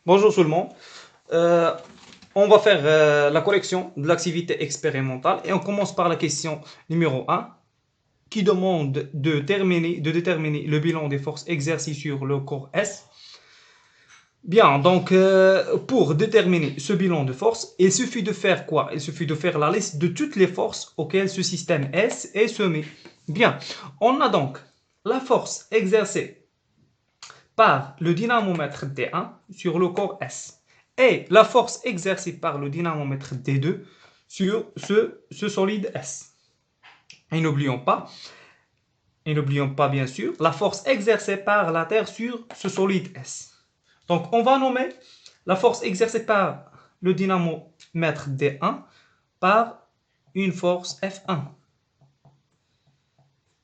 Bonjour tout le monde. Euh, on va faire la correction de l'activité expérimentale et on commence par la question numéro un qui demande de déterminer le bilan des forces exercées sur le corps S. Bien, donc pour déterminer ce bilan de force, il suffit de faire quoi? Il suffit de faire la liste de toutes les forces auxquelles ce système S est soumis. Bien, on a donc la force exercée par le dynamomètre D1 sur le corps S et la force exercée par le dynamomètre D2 sur ce solide S. Et n'oublions pas bien sûr la force exercée par la Terre sur ce solide S. Donc on va nommer la force exercée par le dynamomètre D1 par une force F1.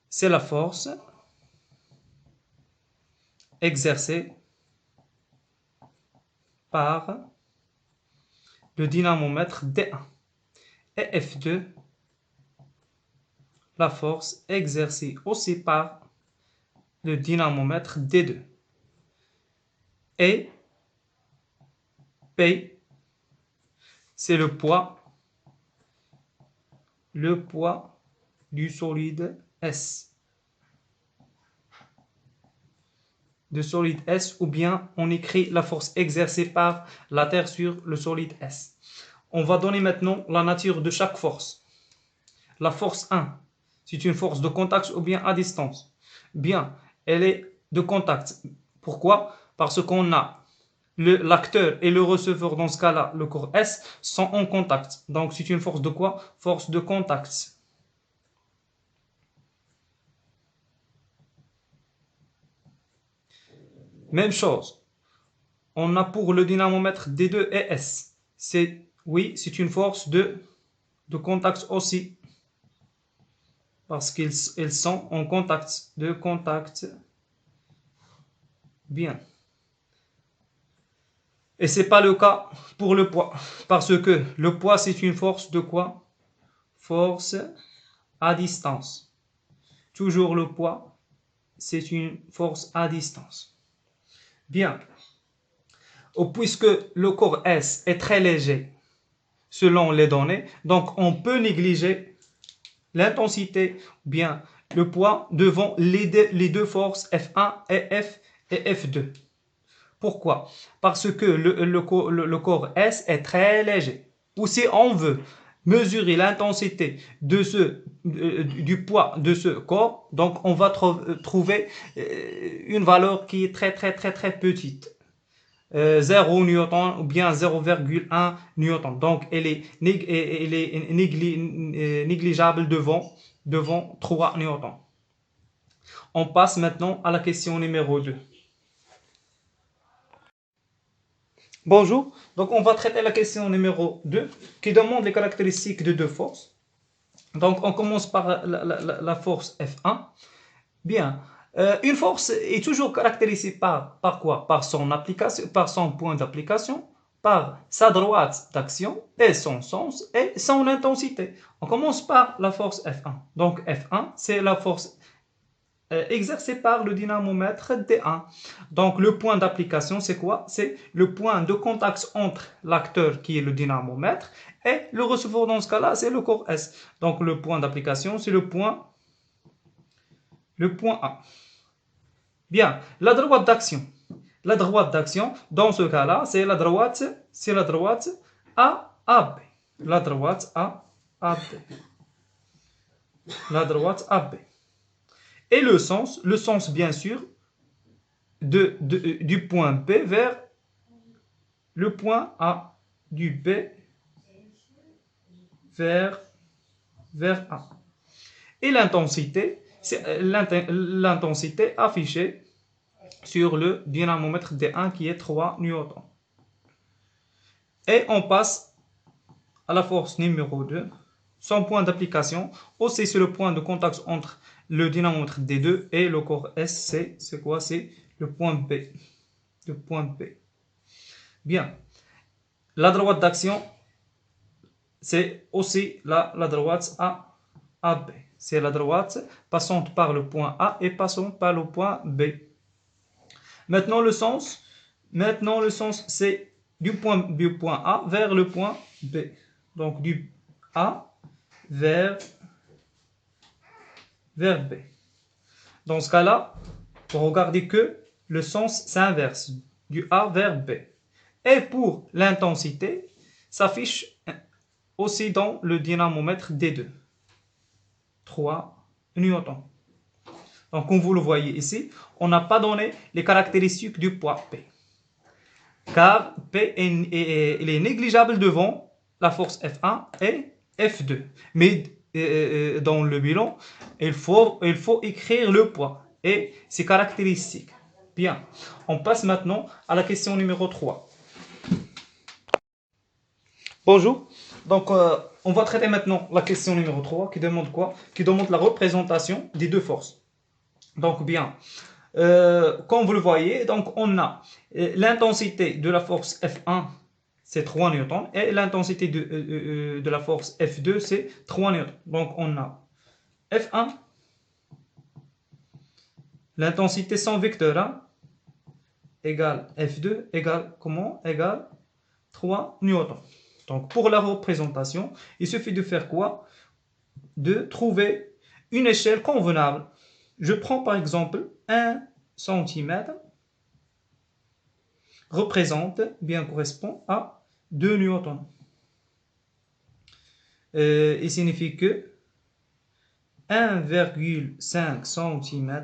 C'est la force exercée par le dynamomètre D1 et F2, la force exercée aussi par le dynamomètre D2. Et P, c'est le poids du solide S. De solide S, ou bien on écrit la force exercée par la Terre sur le solide S. On va donner maintenant la nature de chaque force. La force 1, c'est une force de contact ou bien à distance. Bien, elle est de contact. Pourquoi? Parce qu'on a l'acteur et le receveur, dans ce cas-là, le corps S, sont en contact. Donc c'est une force de quoi? Force de contact. Même chose. On a pour le dynamomètre D2 et S. Oui, c'est une force de contact aussi. Parce qu'ils sont en contact. De contact. Bien. Et ce n'est pas le cas pour le poids. Parce que le poids, c'est une force de quoi? Force à distance. Toujours le poids, c'est une force à distance. Bien. Puisque le corps S est très léger, selon les données, donc on peut négliger l'intensité, bien le poids devant les deux forces F1 et F2. Pourquoi? Parce que le corps S est très léger. Ou si on veut mesurer l'intensité du poids de ce corps, donc on va trouver une valeur qui est très très très très petite. 0 newton ou bien 0,1 newton. Donc elle est négligeable devant 3 newtons. On passe maintenant à la question numéro 2. Bonjour, donc on va traiter la question numéro 2 qui demande les caractéristiques de deux forces. Donc on commence par la force F1. Bien, une force est toujours caractérisée par quoi? Par son application, par son point d'application, par sa droite d'action et son sens et son intensité. On commence par la force F1. Donc F1, c'est la force exercé par le dynamomètre D1. Donc le point d'application, c'est quoi? C'est le point de contact entre l'acteur qui est le dynamomètre et le receveur, dans ce cas-là, c'est le corps S. Donc le point d'application, c'est le point A. Bien, la droite d'action. La droite d'action, dans ce cas-là, c'est la droite AB. La droite AB. La droite AB. Et le sens bien sûr, du point B vers le point A, du B vers A. Et l'intensité, c'est l'intensité affichée sur le dynamomètre D1 qui est 3 newtons. Et on passe à la force numéro 2. Son point d'application, aussi c'est le point de contact entre le dynamomètre D2 et le corps S, c'est quoi? C'est le point B. Le point B. Bien. La droite d'action, c'est aussi la droite AB. C'est la droite passant par le point A et passant par le point B. Maintenant, le sens Maintenant, le sens, c'est du point A vers le point B. Donc, du A vers B. Dans ce cas-là, pour regarder que le sens s'inverse du A vers B. Et pour l'intensité, s'affiche aussi dans le dynamomètre D2. 3 newtons. Donc, comme vous le voyez ici, on n'a pas donné les caractéristiques du poids P. Car P est négligeable devant la force F1 et F2. Mais dans le bilan, il faut écrire le poids et ses caractéristiques. Bien, on passe maintenant à la question numéro 3. Bonjour, donc on va traiter maintenant la question numéro 3 qui demande quoi? Qui demande la représentation des deux forces. Donc bien, comme vous le voyez, donc on a l'intensité de la force F1, c'est 3 newtons, et l'intensité de la force F2, c'est 3 newtons. Donc on a F1, l'intensité sans vecteur 1, égale F2, égale comment? Égale 3 newtons. Donc pour la représentation, il suffit de faire quoi? De trouver une échelle convenable. Je prends par exemple 1 cm correspond à 2 newtons. Il signifie que 1,5 cm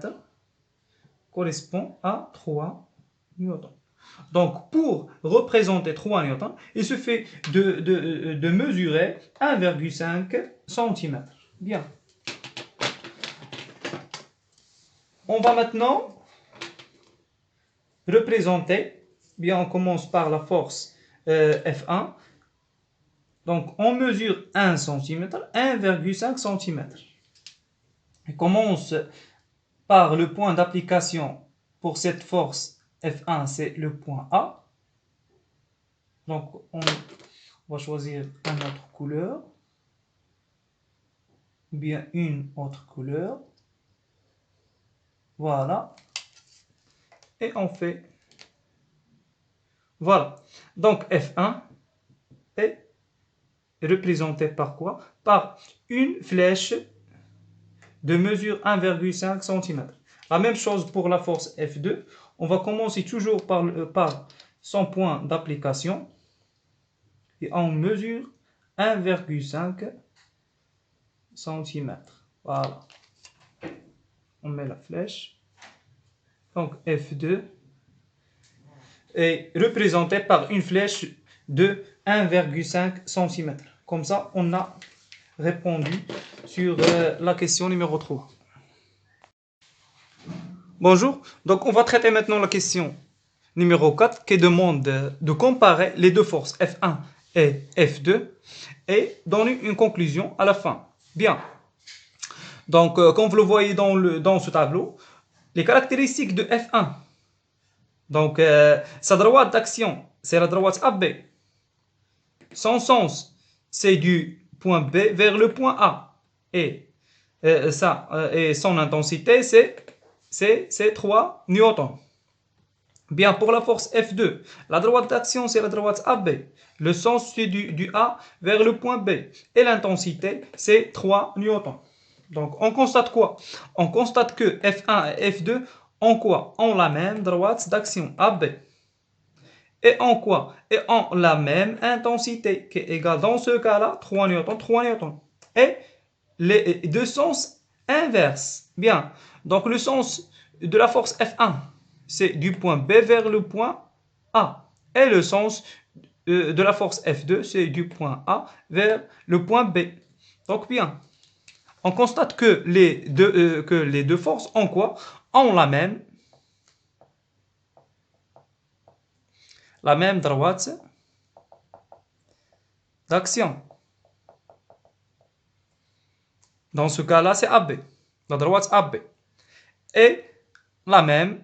correspond à 3 newtons. Donc, pour représenter 3 newtons, il suffit de mesurer 1,5 cm. Bien. On va maintenant représenter, bien, on commence par la force F1. Donc, on mesure 1 cm, 1,5 cm. On commence par le point d'application pour cette force F1, c'est le point A. Donc, on va choisir une autre couleur, ou bien une autre couleur. Voilà. Et on fait. Voilà. Donc, F1 est représenté par quoi? Par une flèche de mesure 1,5 cm. La même chose pour la force F2. On va commencer toujours par son point d'application. Et on mesure 1,5 cm. Voilà. On met la flèche. Donc F2 est représenté par une flèche de 1,5 cm. Comme ça, on a répondu sur la question numéro 3. Bonjour, donc on va traiter maintenant la question numéro 4 qui demande de comparer les deux forces F1 et F2 et donner une conclusion à la fin. Bien, donc comme vous le voyez dans ce tableau, les caractéristiques de F1, donc sa droite d'action, c'est la droite AB. Son sens, c'est du point B vers le point A. Et son intensité, c'est 3 newtons. Bien, pour la force F2, la droite d'action, c'est la droite AB. Le sens, c'est du A vers le point B. Et l'intensité, c'est 3 newtons. Donc, on constate quoi? On constate que F1 et F2 ont quoi? Ont la même droite d'action AB. Et en quoi? Et en la même intensité, qui est égale dans ce cas-là, 3 newtons, 3 newtons. Et les deux sens inverses. Bien, donc le sens de la force F1, c'est du point B vers le point A. Et le sens de la force F2, c'est du point A vers le point B. Donc bien, on constate que les deux forces ont quoi? Ont la même droite d'action. Dans ce cas-là, c'est AB, la droite AB. Et la même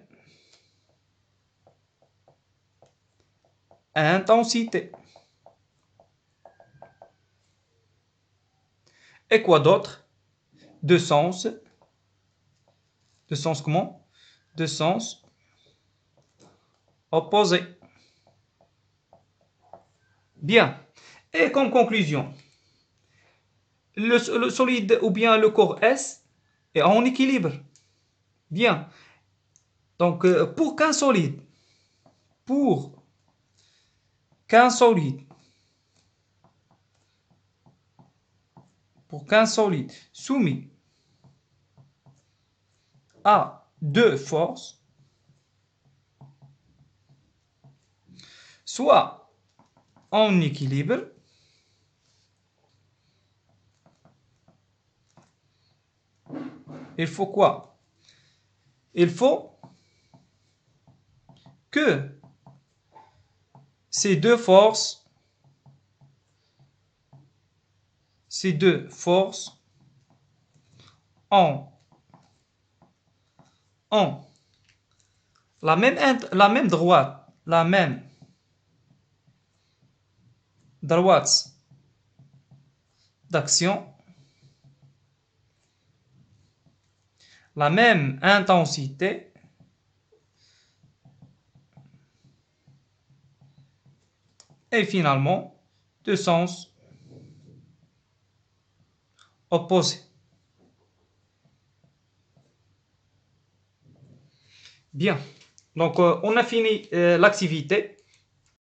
intensité. Et quoi d'autre? Deux sens. Deux sens comment? Deux sens opposés. Bien. Et comme conclusion, le solide ou bien le corps S est en équilibre. Bien. Donc, pour qu'un solide, soumis à deux forces, soit en équilibre, il faut quoi? Il faut que ces deux forces ont la même droite d'action, la même intensité et finalement de sens opposés. Bien, donc on a fini l'activité.